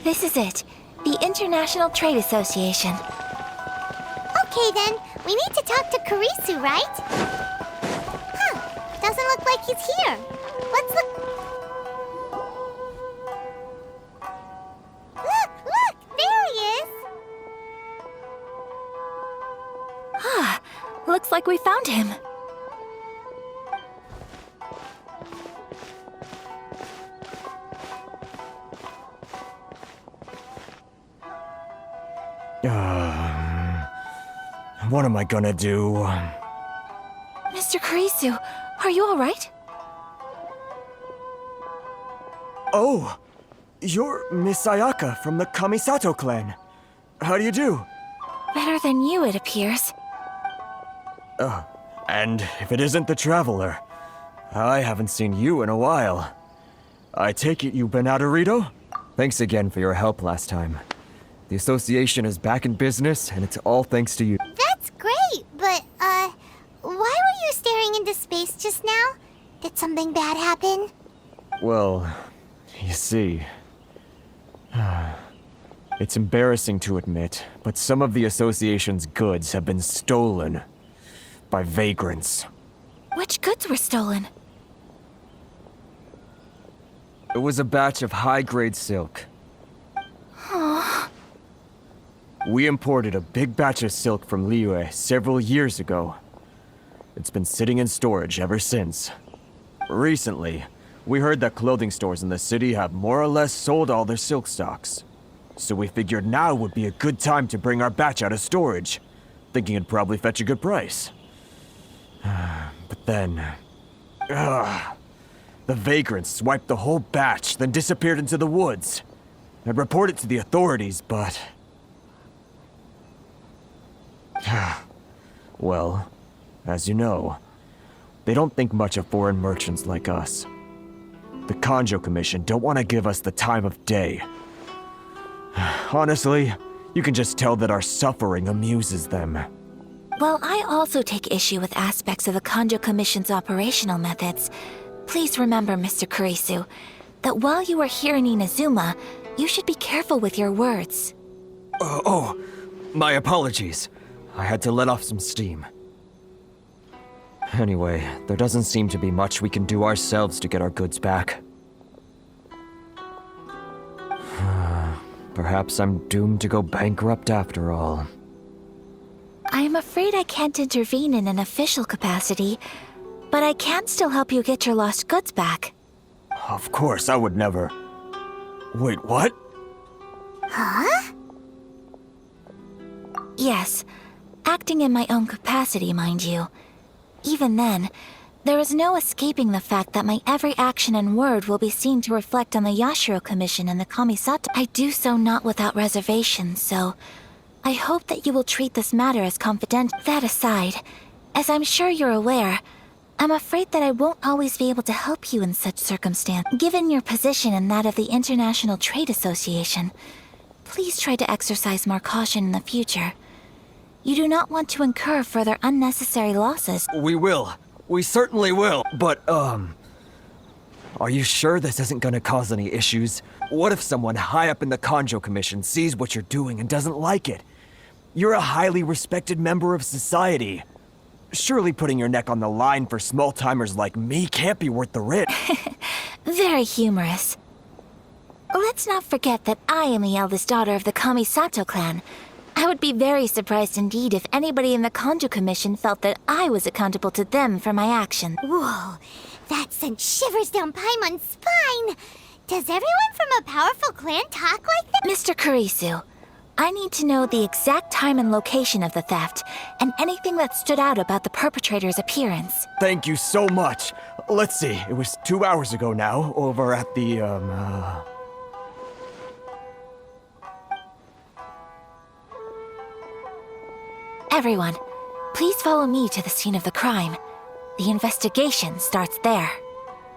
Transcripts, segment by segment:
This is it. The International Trade Association. Okay then, we need to talk to Kurisu, right? Huh, doesn't look like he's here. Let's look. Look, there he is! Ah, looks like we found him. What am I gonna do? Mr. Kurisu, are you alright? Oh, you're Miss Ayaka from the Kamisato clan. How do you do? Better than you, it appears. And if it isn't the Traveler, I haven't seen you in a while. I take it you've been out of Rito? Thanks again for your help last time. The association is back in business, and it's all thanks to you. That's great, but, why were you staring into space just now? Did something bad happen? Well, you see... It's embarrassing to admit, but some of the association's goods have been stolen by vagrants. Which goods were stolen? It was a batch of high-grade silk. We imported a big batch of silk from Liyue several years ago. It's been sitting in storage ever since. Recently, we heard that clothing stores in the city have more or less sold all their silk stocks. So we figured now would be a good time to bring our batch out of storage, thinking it'd probably fetch a good price. But then... the vagrants swiped the whole batch, then disappeared into the woods. I'd report it to the authorities, but... Well, as you know, they don't think much of foreign merchants like us. The Kanjo Commission don't want to give us the time of day. Honestly, you can just tell that our suffering amuses them. While I also take issue with aspects of the Kanjo Commission's operational methods, please remember, Mr. Kurisu, that while you are here in Inazuma, you should be careful with your words. My apologies. I had to let off some steam. Anyway, there doesn't seem to be much we can do ourselves to get our goods back. Perhaps I'm doomed to go bankrupt after all. I am afraid I can't intervene in an official capacity, but I can still help you get your lost goods back. Of course, I would never... Wait, what? Huh? Yes, acting in my own capacity, mind you. Even then, there is no escaping the fact that my every action and word will be seen to reflect on the Yashiro Commission and the Kamisato. I do so not without reservation, so I hope that you will treat this matter as confidential. That aside, as I'm sure you're aware, I'm afraid that I won't always be able to help you in such circumstances. Given your position and that of the International Trade Association, please try to exercise more caution in the future. You do not want to incur further unnecessary losses. We will. We certainly will. But, are you sure this isn't gonna cause any issues? What if someone high up in the Kanjo Commission sees what you're doing and doesn't like it? You're a highly respected member of society. Surely putting your neck on the line for small-timers like me can't be worth the risk. Very humorous. Let's not forget that I am the eldest daughter of the Kamisato clan. I would be very surprised indeed if anybody in the Kanjo Commission felt that I was accountable to them for my actions. Whoa, that sent shivers down Paimon's spine! Does everyone from a powerful clan talk like that? Mr. Kurisu, I need to know the exact time and location of the theft, and anything that stood out about the perpetrator's appearance. Thank you so much. Let's see, it was 2 hours ago now, over at the, Everyone, please follow me to the scene of the crime. The investigation starts there.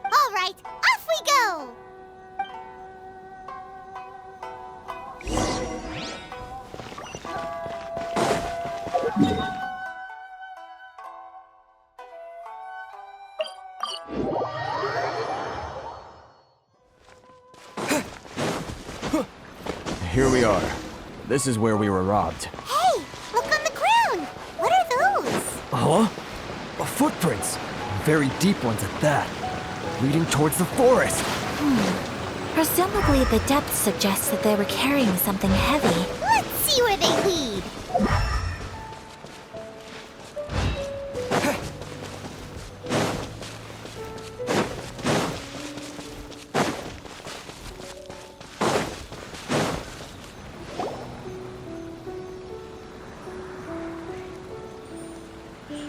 All right, off we go! here we are. This is where we were robbed. Hey, look on the ground. What are those? Huh? Footprints. Very deep ones at that. Leading towards the forest. Presumably the depth suggests that they were carrying something heavy. Let's see where they lead.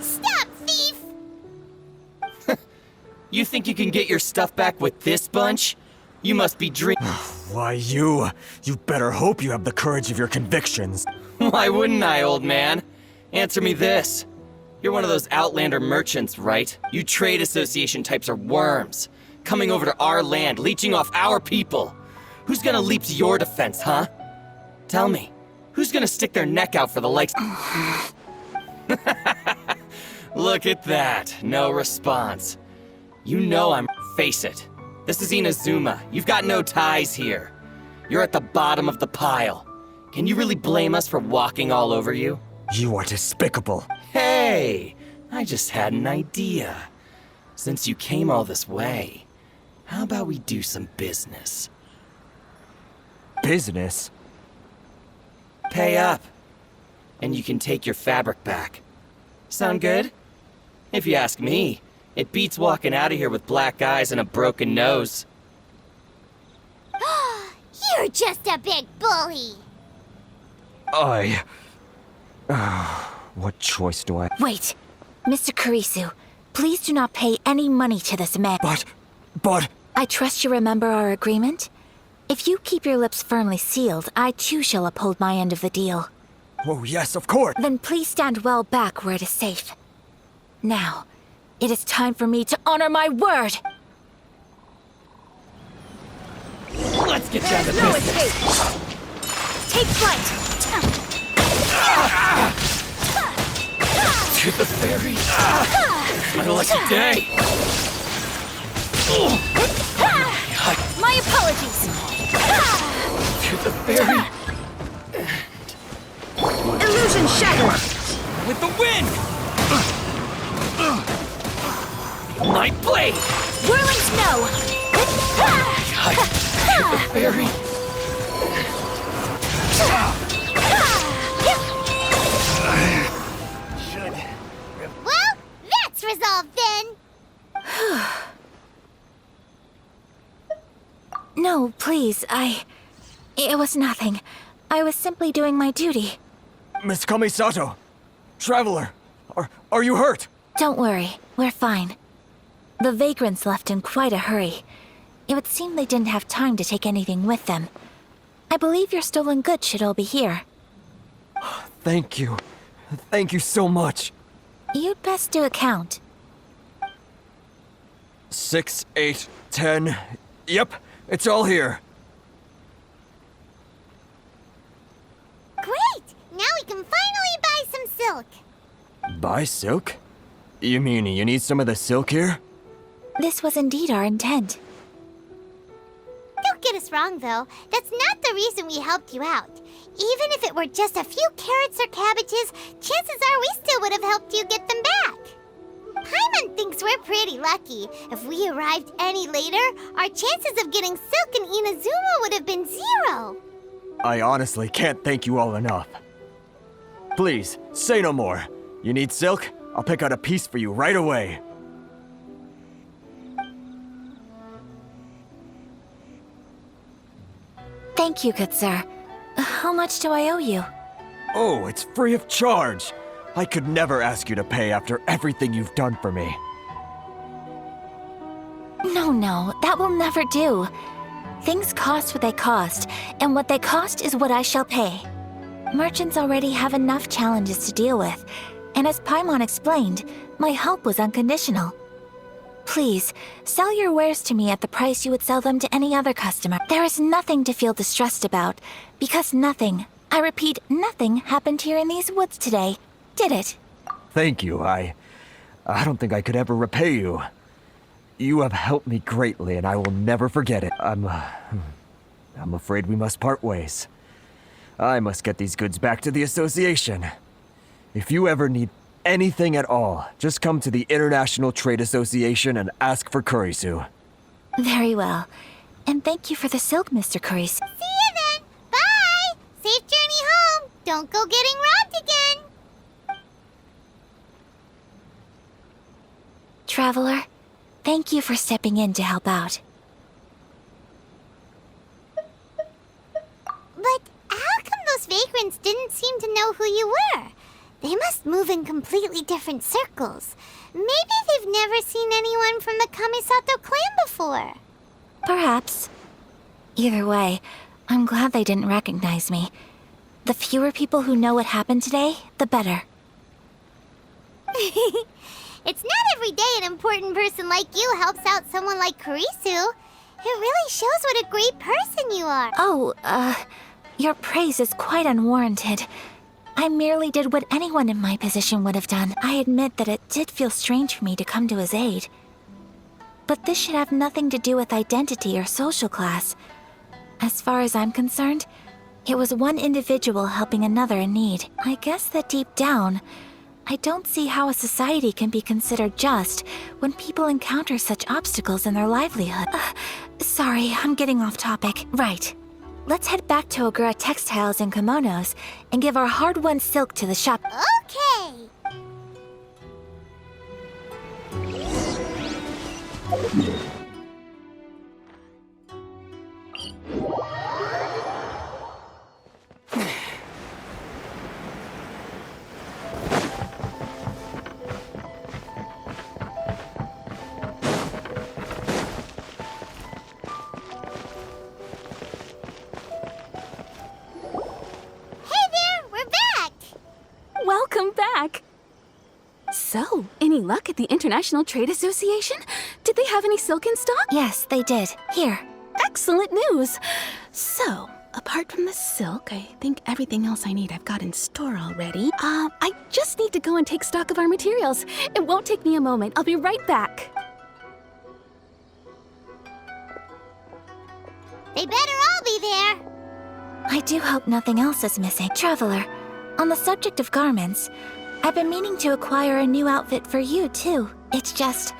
Stop, thief! You think you can get your stuff back with this bunch? You must be dreaming. Why, you better hope you have the courage of your convictions. Why wouldn't I, old man? Answer me this. You're one of those Outlander merchants, right? You trade association types are worms. Coming over to our land, leeching off our people. Who's gonna leap to your defense, huh? Tell me, who's gonna stick their neck out for the likes? Look at that, no response. You know I'm... Face it. This is Inazuma. You've got no ties here. You're at the bottom of the pile. Can you really blame us for walking all over you? You are despicable. Hey! I just had an idea. Since you came all this way, how about we do some business? Business? Pay up. And you can take your fabric back. Sound good? If you ask me, it beats walking out of here with black eyes and a broken nose. You're just a big bully. What choice do I... Wait, Mr. Kurisu, please do not pay any money to this man. But... I trust you remember our agreement? If you keep your lips firmly sealed, I too shall uphold my end of the deal. Oh, yes, of course. Then please stand well back where it is safe. Now, it is time for me to honor my word! Let's get down to No business. escape! Take flight! To the ferry. My lucky day. My apologies! To the ferry. Illusion shattered! With the wind. My blade. Whirling snow! To the ferry. Well, that's resolved then. No, please, It was nothing. I was simply doing my duty. Miss Kamisato! Traveler! Are you hurt? Don't worry, we're fine. The vagrants left in quite a hurry. It would seem they didn't have time to take anything with them. I believe your stolen goods should all be here. Thank you. Thank you so much. You'd best do a count. 6, 8, 10... Yep, it's all here. Great! Now we can finally buy some silk. Buy silk? You mean you need some of the silk here? This was indeed our intent. Don't get us wrong, though. That's not the reason we helped you out. Even if it were just a few carrots or cabbages, chances are we still would have helped you get them back. Paimon thinks we're pretty lucky. If we arrived any later, our chances of getting silk in Inazuma would have been 0. I honestly can't thank you all enough. Please, say no more. You need silk? I'll pick out a piece for you right away. Thank you, good sir. How much do I owe you? Oh, it's free of charge. I could never ask you to pay after everything you've done for me. No, that will never do. Things cost what they cost, and what they cost is what I shall pay. Merchants already have enough challenges to deal with, and as Paimon explained, my help was unconditional. Please, sell your wares to me at the price you would sell them to any other customer. There is nothing to feel distressed about, because nothing, I repeat, nothing happened here in these woods today, did it? Thank you. I don't think I could ever repay you. You have helped me greatly, and I will never forget it. I'm afraid we must part ways. I must get these goods back to the association. If you ever need anything at all, just come to the International Trade Association and ask for Kurisu. Very well. And thank you for the silk, Mr. Kurisu. See you then! Bye! Safe journey home! Don't go getting robbed again! Traveler, thank you for stepping in to help out. But how come those vagrants didn't seem to know who you were? They must move in completely different circles. Maybe they've never seen anyone from the Kamisato clan before. Perhaps. Either way, I'm glad they didn't recognize me. The fewer people who know what happened today, the better. It's not every day an important person like you helps out someone like Kurisu. It really shows what a great person you are. Oh, your praise is quite unwarranted. I merely did what anyone in my position would have done. I admit that it did feel strange for me to come to his aid. But this should have nothing to do with identity or social class. As far as I'm concerned, it was one individual helping another in need. I guess that deep down, I don't see how a society can be considered just when people encounter such obstacles in their livelihood. Sorry, I'm getting off topic. Right. Let's head back to Ogura Textiles and Kimonos and give our hard-won silk to the shop. Okay. Welcome back! So, any luck at the International Trade Association? Did they have any silk in stock? Yes, they did. Here. Excellent news! So, apart from the silk, I think everything else I need I've got in store already. I just need to go and take stock of our materials. It won't take me a moment. I'll be right back. They better all be there. I do hope nothing else is missing. Traveler, on the subject of garments, I've been meaning to acquire a new outfit for you, too. It's just,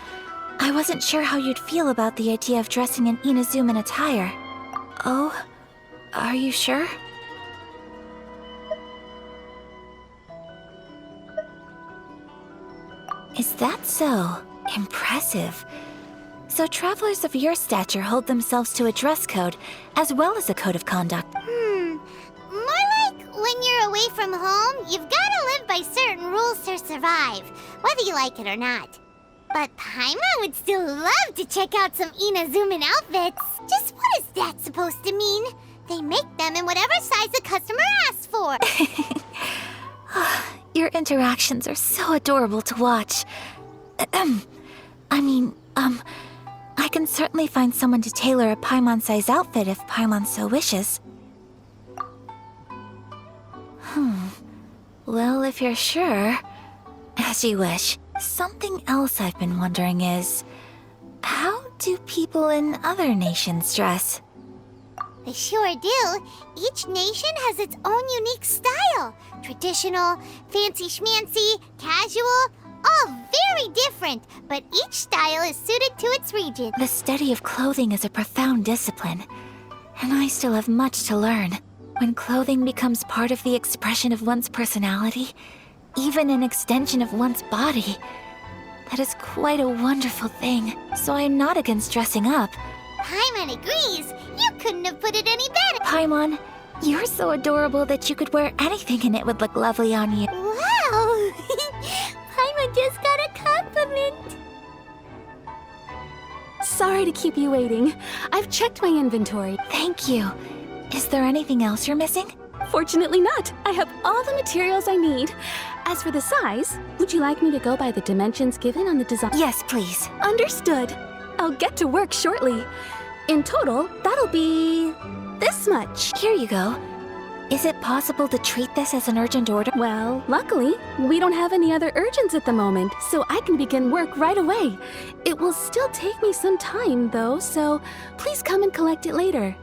I wasn't sure how you'd feel about the idea of dressing in Inazuman attire. Oh, are you sure? Is that so? Impressive. So travelers of your stature hold themselves to a dress code, as well as a code of conduct. More like when you're away from home, you've gotta live by certain rules to survive, whether you like it or not. But Paimon would still love to check out some Inazuman outfits. Just what is that supposed to mean? They make them in whatever size the customer asks for. Your interactions are so adorable to watch. I can certainly find someone to tailor a Paimon-size outfit if Paimon so wishes. Well, if you're sure, as you wish. Something else I've been wondering is, how do people in other nations dress? They sure do. Each nation has its own unique style. Traditional, fancy schmancy, casual, all very different, but each style is suited to its region. The study of clothing is a profound discipline, and I still have much to learn. When clothing becomes part of the expression of one's personality, even an extension of one's body, that is quite a wonderful thing. So I'm not against dressing up. Paimon agrees. You couldn't have put it any better. Paimon, you're so adorable that you could wear anything and it would look lovely on you. Wow! Paimon just got a compliment. Sorry to keep you waiting. I've checked my inventory. Thank you. Is there anything else you're missing? Fortunately not. I have all the materials I need. As for the size, would you like me to go by the dimensions given on the design? Yes, please. Understood. I'll get to work shortly. In total, that'll be this much. Here you go. Is it possible to treat this as an urgent order? Well, luckily, we don't have any other urgents at the moment, so I can begin work right away. It will still take me some time, though, so please come and collect it later.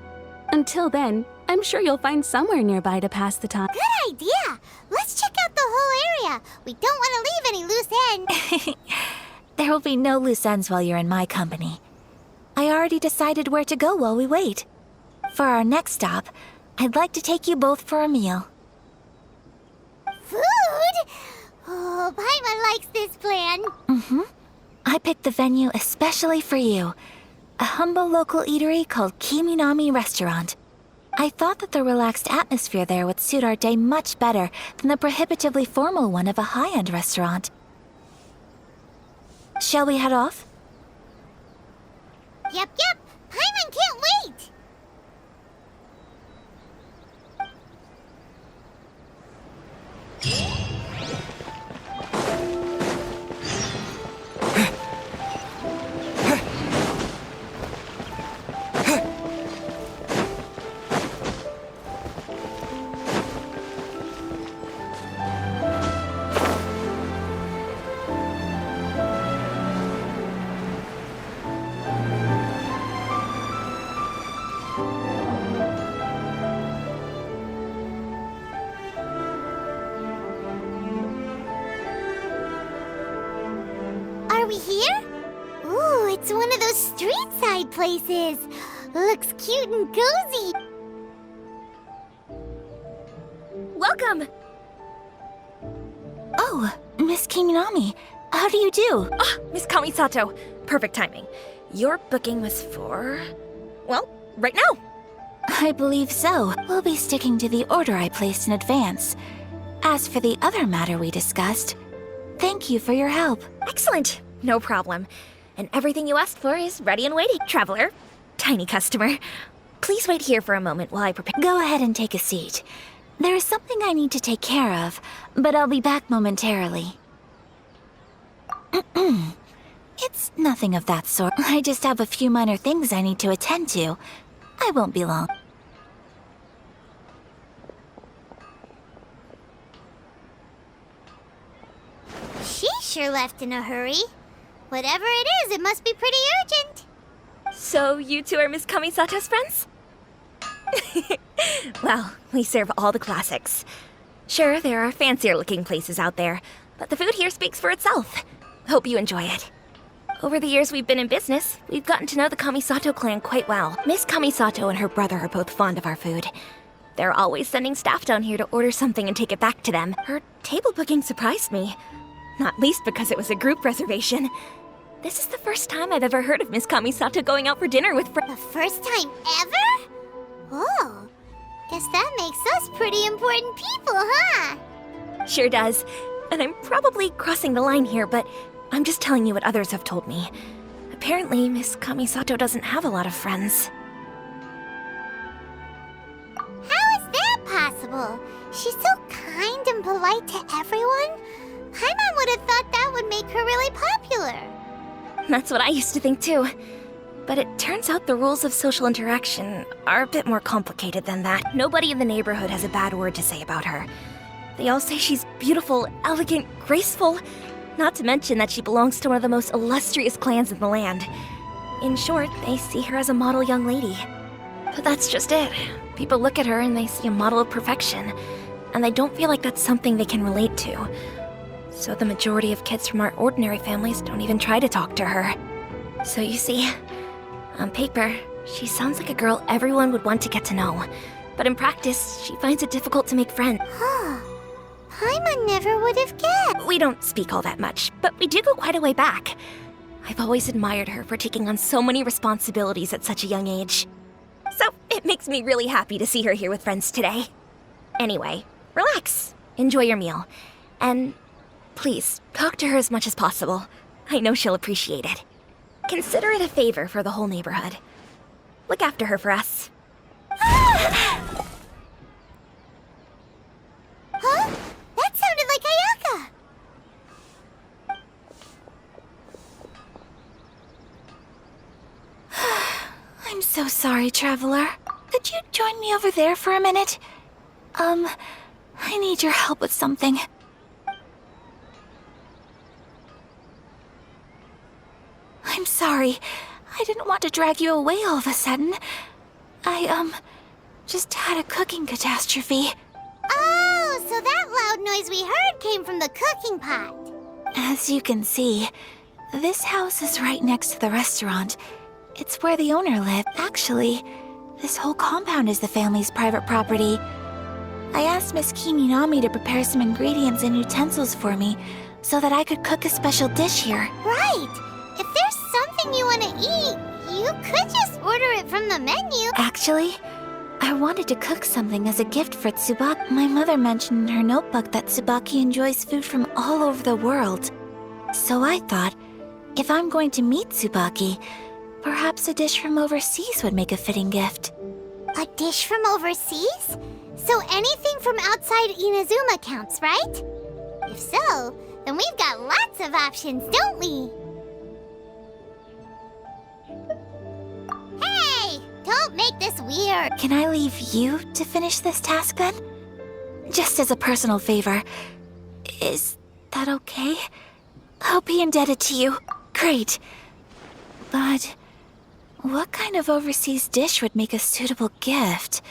Until then, I'm sure you'll find somewhere nearby to pass the time. Good idea! Let's check out the whole area. We don't want to leave any loose ends. There will be no loose ends while you're in my company. I already decided where to go while we wait. For our next stop, I'd like to take you both for a meal. Food? Oh, Paimon likes this plan. I picked the venue especially for you. A humble local eatery called Kiminami Restaurant. I thought that the relaxed atmosphere there would suit our day much better than the prohibitively formal one of a high-end restaurant. Shall we head off? Yep. Paimon can't wait! Are we here? Ooh, it's one of those street-side places. Looks cute and cozy. Welcome! Oh, Miss Kiminami, how do you do? Ah, Miss Kamisato. Perfect timing. Your booking was for... well, right now. I believe so. We'll be sticking to the order I placed in advance. As for the other matter we discussed, thank you for your help. Excellent. No problem. And everything you asked for is ready and waiting. Traveler. Tiny customer. Please wait here for a moment while I prepare. Go ahead and take a seat. There is something I need to take care of, but I'll be back momentarily. It's nothing of that sort. I just have a few minor things I need to attend to. I won't be long. She sure left in a hurry. Whatever it is, it must be pretty urgent. So, you two are Miss Kamisato's friends? Well, we serve all the classics. Sure, there are fancier-looking places out there, but the food here speaks for itself. Hope you enjoy it. Over the years we've been in business, we've gotten to know the Kamisato clan quite well. Miss Kamisato and her brother are both fond of our food. They're always sending staff down here to order something and take it back to them. Her table booking surprised me. Not least because it was a group reservation. This is the first time I've ever heard of Miss Kamisato going out for dinner with friends. The first time ever? Oh, guess that makes us pretty important people, huh? Sure does. And I'm probably crossing the line here, but I'm just telling you what others have told me. Apparently, Miss Kamisato doesn't have a lot of friends. How is that possible? She's so kind and polite to everyone. Paimon would have thought that would make her really popular. That's what I used to think too. But it turns out the rules of social interaction are a bit more complicated than that. Nobody in the neighborhood has a bad word to say about her. They all say she's beautiful, elegant, graceful, not to mention that she belongs to one of the most illustrious clans in the land. In short, they see her as a model young lady. But that's just it. People look at her and they see a model of perfection, and they don't feel like that's something they can relate to. So the majority of kids from our ordinary families don't even try to talk to her. So you see, on paper, she sounds like a girl everyone would want to get to know. But in practice, she finds it difficult to make friends. Huh. Paimon never would have guessed. We don't speak all that much, but we do go quite a way back. I've always admired her for taking on so many responsibilities at such a young age. So it makes me really happy to see her here with friends today. Anyway, relax, enjoy your meal, and please, talk to her as much as possible. I know she'll appreciate it. Consider it a favor for the whole neighborhood. Look after her for us. Huh? That sounded like Ayaka. I'm so sorry, Traveler. Could you join me over there for a minute? I need your help with something. I'm sorry. I didn't want to drag you away all of a sudden. just had a cooking catastrophe. Oh, so that loud noise we heard came from the cooking pot. As you can see, this house is right next to the restaurant. It's where the owner lived. Actually, this whole compound is the family's private property. I asked Miss Kiminami to prepare some ingredients and utensils for me so that I could cook a special dish here. Right. If there's something you want to eat, you could just order it from the menu. Actually, I wanted to cook something as a gift for Tsubaki. My mother mentioned in her notebook that Tsubaki enjoys food from all over the world. So I thought, if I'm going to meet Tsubaki, perhaps a dish from overseas would make a fitting gift. A dish from overseas? So anything from outside Inazuma counts, right? If so, then we've got lots of options, don't we? Hey! Don't make this weird! Can I leave you to finish this task then? Just as a personal favor. Is that okay? I'll be indebted to you. Great. But what kind of overseas dish would make a suitable gift?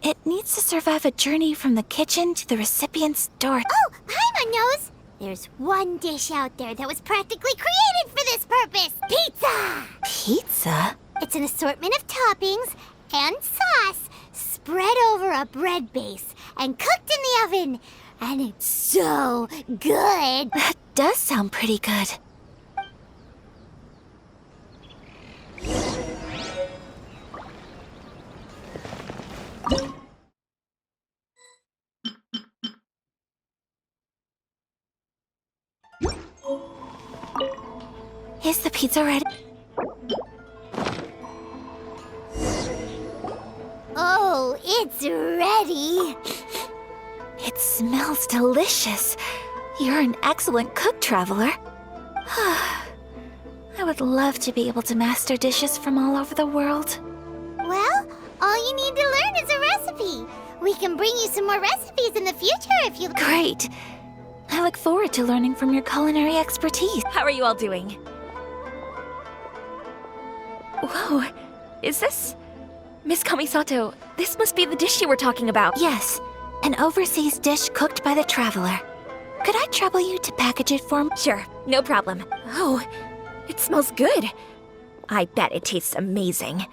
It needs to survive a journey from the kitchen to the recipient's door. Oh, Paimon knows! There's one dish out there that was practically created for this purpose! Pizza! Pizza? It's an assortment of toppings and sauce spread over a bread base and cooked in the oven. And it's so good! That does sound pretty good. Is the pizza ready? Oh, it's ready! It smells delicious. You're an excellent cook, Traveler. I would love to be able to master dishes from all over the world. Well, all you need to learn is a recipe. We can bring you some more recipes in the future if you... Great. I look forward to learning from your culinary expertise. How are you all doing? Whoa, is this... Miss Kamisato, this must be the dish you were talking about. Yes, an overseas dish cooked by the Traveler. Could I trouble you to package it for me? Sure, no problem. Oh, it smells good. I bet it tastes amazing.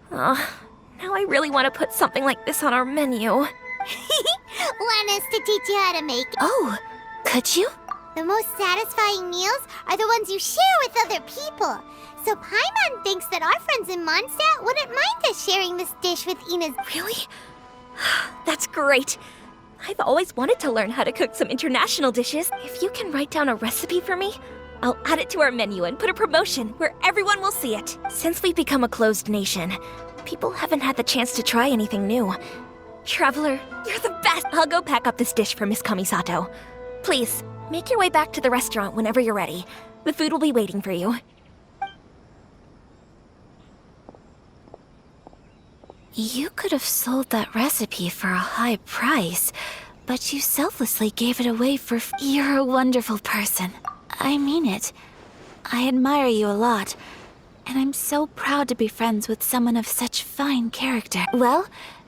Now I really want to put something like this on our menu. Want us to teach you how to make it? Oh, could you? The most satisfying meals are the ones you share with other people. So Paimon thinks that our friends in Mondstadt wouldn't mind us sharing this dish with Ina's... Really? That's great. I've always wanted to learn how to cook some international dishes. If you can write down a recipe for me, I'll add it to our menu and put a promotion where everyone will see it. Since we've become a closed nation, people haven't had the chance to try anything new. Traveler, you're the best! I'll go pack up this dish for Miss Kamisato. Please, make your way back to the restaurant whenever you're ready. The food will be waiting for you. You could have sold that recipe for a high price, but you selflessly gave it away for You're a wonderful person. I mean it. I admire you a lot, and I'm so proud to be friends with someone of such fine character. Well,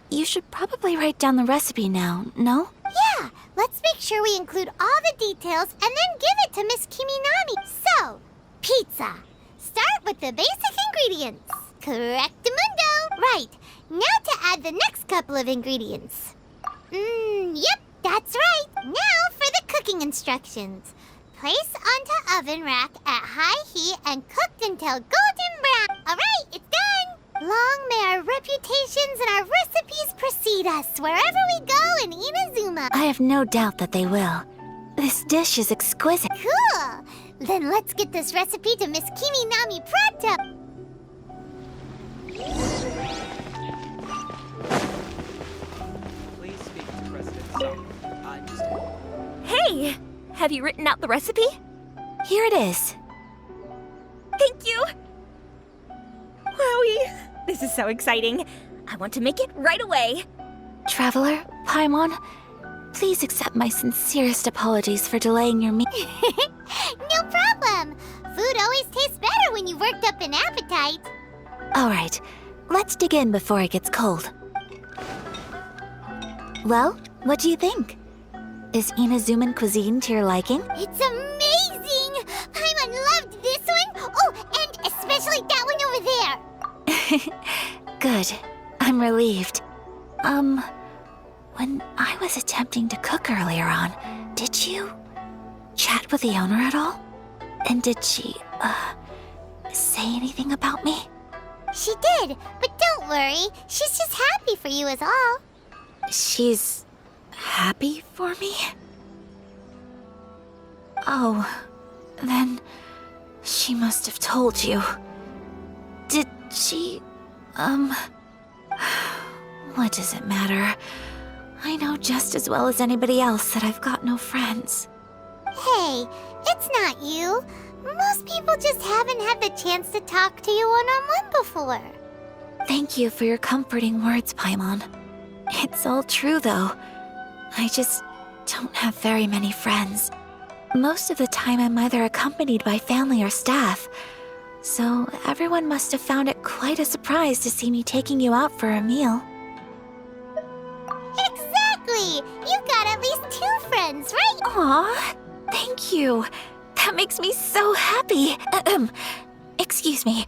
you should probably write down the recipe now, no? Yeah, let's make sure we include all the details and then give it to Miss Kiminami. So, pizza. Start with the basic ingredients. Correctamundo. Right. Now to add the next couple of ingredients. Yep, that's right. Now for the cooking instructions. Place onto oven rack at high heat and cooked until golden brown. All right, it's done. Long may our reputations and our recipes precede us wherever we go in Inazuma. I have no doubt that they will. This dish is exquisite. Cool. Then let's get this recipe to Miss Kiminami pronto. Please speak to President Song. I'm just... Hey! Have you written out the recipe? Here it is. Thank you! Wowie! This is so exciting. I want to make it right away. Traveler, Paimon, please accept my sincerest apologies for delaying your meal. No problem. Food always tastes better when you've worked up an appetite. All right, let's dig in before it gets cold. Well, what do you think? Is Inazuman cuisine to your liking? It's amazing! Paimon loved this one! Oh, and especially that one over there! Good. I'm relieved. When I was attempting to cook earlier on, did you chat with the owner at all? And did she, say anything about me? She did, but don't worry. She's just happy for you is all. She's happy for me? Oh, then she must have told you. Did she, what does it matter? I know just as well as anybody else that I've got no friends. Hey, it's not you. Most people just haven't had the chance to talk to you one-on-one before. Thank you for your comforting words, Paimon. It's all true, though. I just don't have very many friends. Most of the time I'm either accompanied by family or staff, so everyone must have found it quite a surprise to see me taking you out for a meal. Exactly! You got at least 2 friends, right? Aw, thank you. That makes me so happy. Excuse me.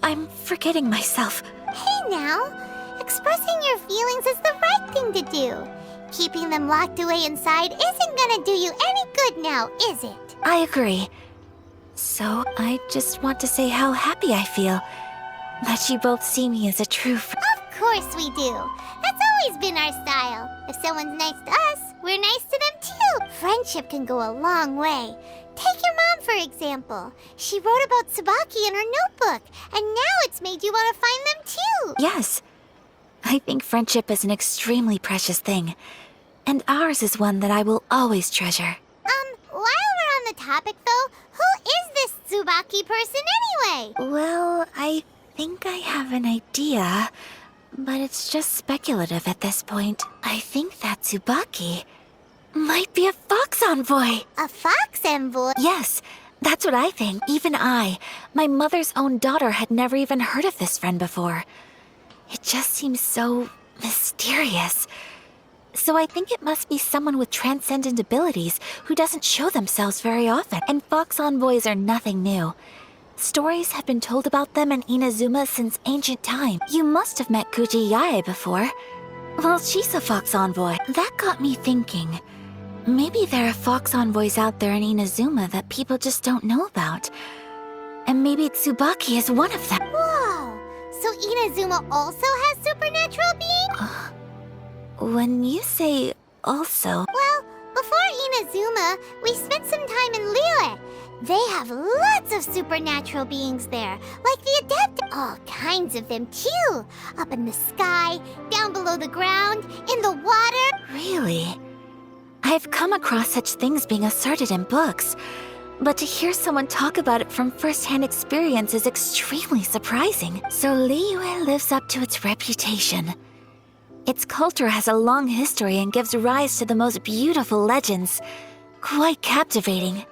I'm forgetting myself. Hey now, expressing your feelings is the right thing to do. Keeping them locked away inside isn't gonna do you any good now, is it? I agree. So I just want to say how happy I feel that you both see me as a true friend. Of course we do. That's always been our style. If someone's nice to us, we're nice to them too. Friendship can go a long way. Take your mom, for example. She wrote about Tsubaki in her notebook, and now it's made you want to find them too. Yes. I think friendship is an extremely precious thing, and ours is one that I will always treasure. While we're on the topic though, who is this Tsubaki person anyway? Well, I think I have an idea, but it's just speculative at this point. I think that Tsubaki might be a fox envoy. A fox envoy? Yes, that's what I think. Even I, my mother's own daughter, had never even heard of this friend before. It just seems so mysterious. So I think it must be someone with transcendent abilities who doesn't show themselves very often. And fox envoys are nothing new. Stories have been told about them in Inazuma since ancient time. You must have met Kuji Yae before. Well, she's a fox envoy. That got me thinking. Maybe there are fox envoys out there in Inazuma that people just don't know about. And maybe Tsubaki is one of them. Whoa! So Inazuma also has supernatural beings? When you say also... Well, before Inazuma, we spent some time in Liyue. They have lots of supernatural beings there, like the Adept. All kinds of them, too. Up in the sky, down below the ground, in the water. Really? I've come across such things being asserted in books, but to hear someone talk about it from first-hand experience is extremely surprising. So Liyue lives up to its reputation. Its culture has a long history and gives rise to the most beautiful legends. Quite captivating.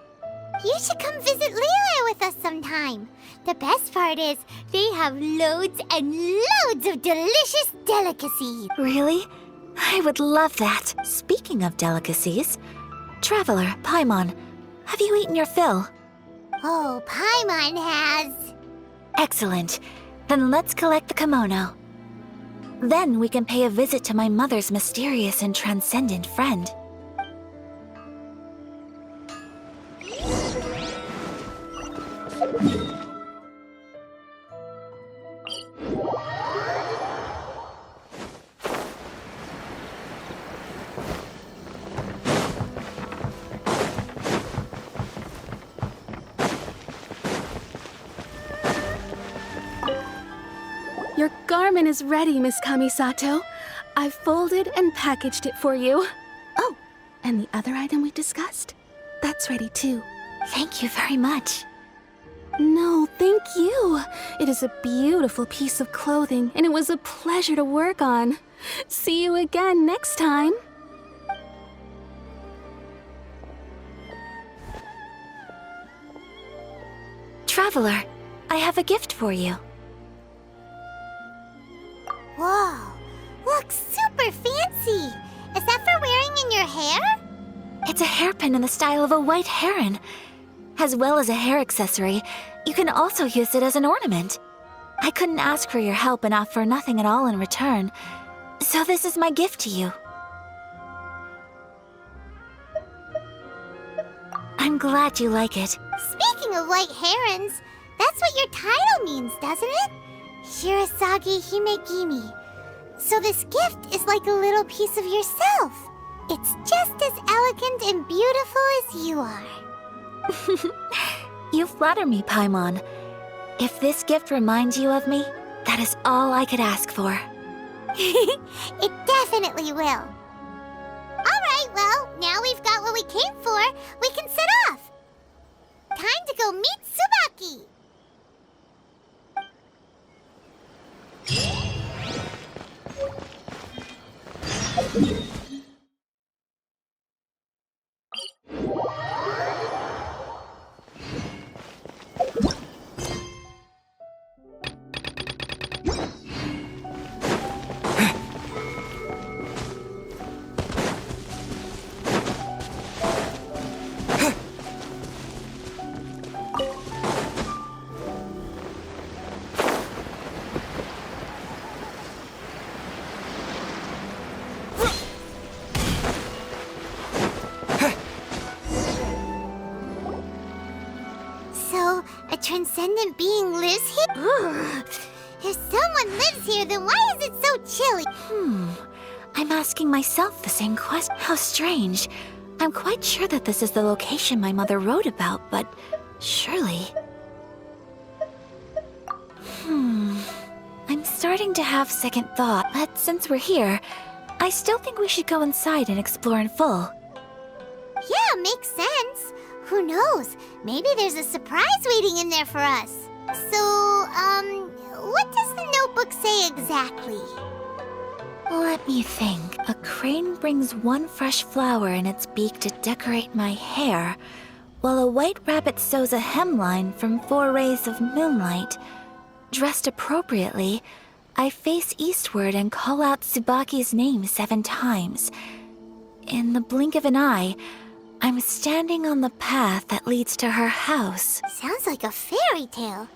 You should come visit Liyue with us sometime. The best part is, they have loads and loads of delicious delicacies. Really? I would love that. Speaking of delicacies, Traveler, Paimon, have you eaten your fill? Oh, Paimon has. Excellent. Then let's collect the kimono. Then we can pay a visit to my mother's mysterious and transcendent friend. Your garment is ready, Miss Kamisato. I've folded and packaged it for you. Oh, and the other item we discussed? That's ready too. Thank you very much. No, thank you. It is a beautiful piece of clothing, and it was a pleasure to work on. See you again next time. Traveler, I have a gift for you. Whoa, looks super fancy. style of a white heron. As well as a hair accessory, you can also use it as an ornament. I couldn't ask for your help and offer nothing at all in return, so this is my gift to you. I'm glad you like it. Speaking of white herons, that's what your title means, doesn't it? Shirasagi Himegimi. So this gift is like a little piece of yourself. It's just as elegant and beautiful as you are. You flatter me, Paimon. If this gift reminds you of me, that is all I could ask for. It definitely will. Alright, well, now we've got what we came for. We can set off. Time to go meet Tsubaki. So, a transcendent being lives here? Ugh. If someone lives here, then why is it so chilly? I'm asking myself the same question. How strange. I'm quite sure that this is the location my mother wrote about, but surely... I'm starting to have second thought, but since we're here, I still think we should go inside and explore in full. Yeah, makes sense. Who knows? Maybe there's a surprise waiting in there for us. So, what does the notebook say exactly? Let me think. A crane brings one fresh flower in its beak to decorate my hair, while a white rabbit sews a hemline from 4 rays of moonlight. Dressed appropriately, I face eastward and call out Tsubaki's name 7 times. In the blink of an eye, I'm standing on the path that leads to her house. Sounds like a fairy tale.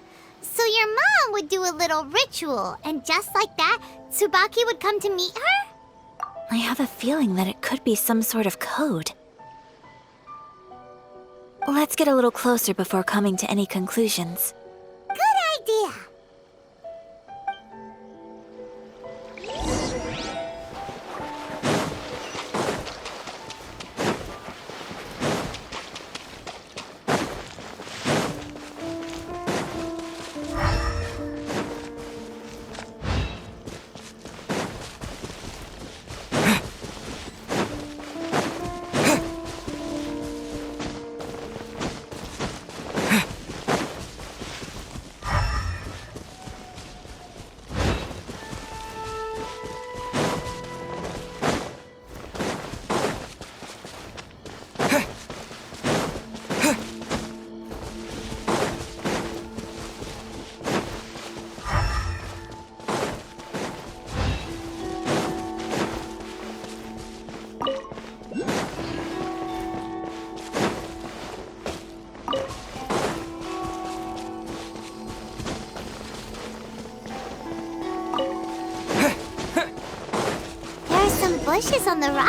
So your mom would do a little ritual, and just like that, Tsubaki would come to meet her? I have a feeling that it could be some sort of code. Let's get a little closer before coming to any conclusions. Good idea. Bushes on the rock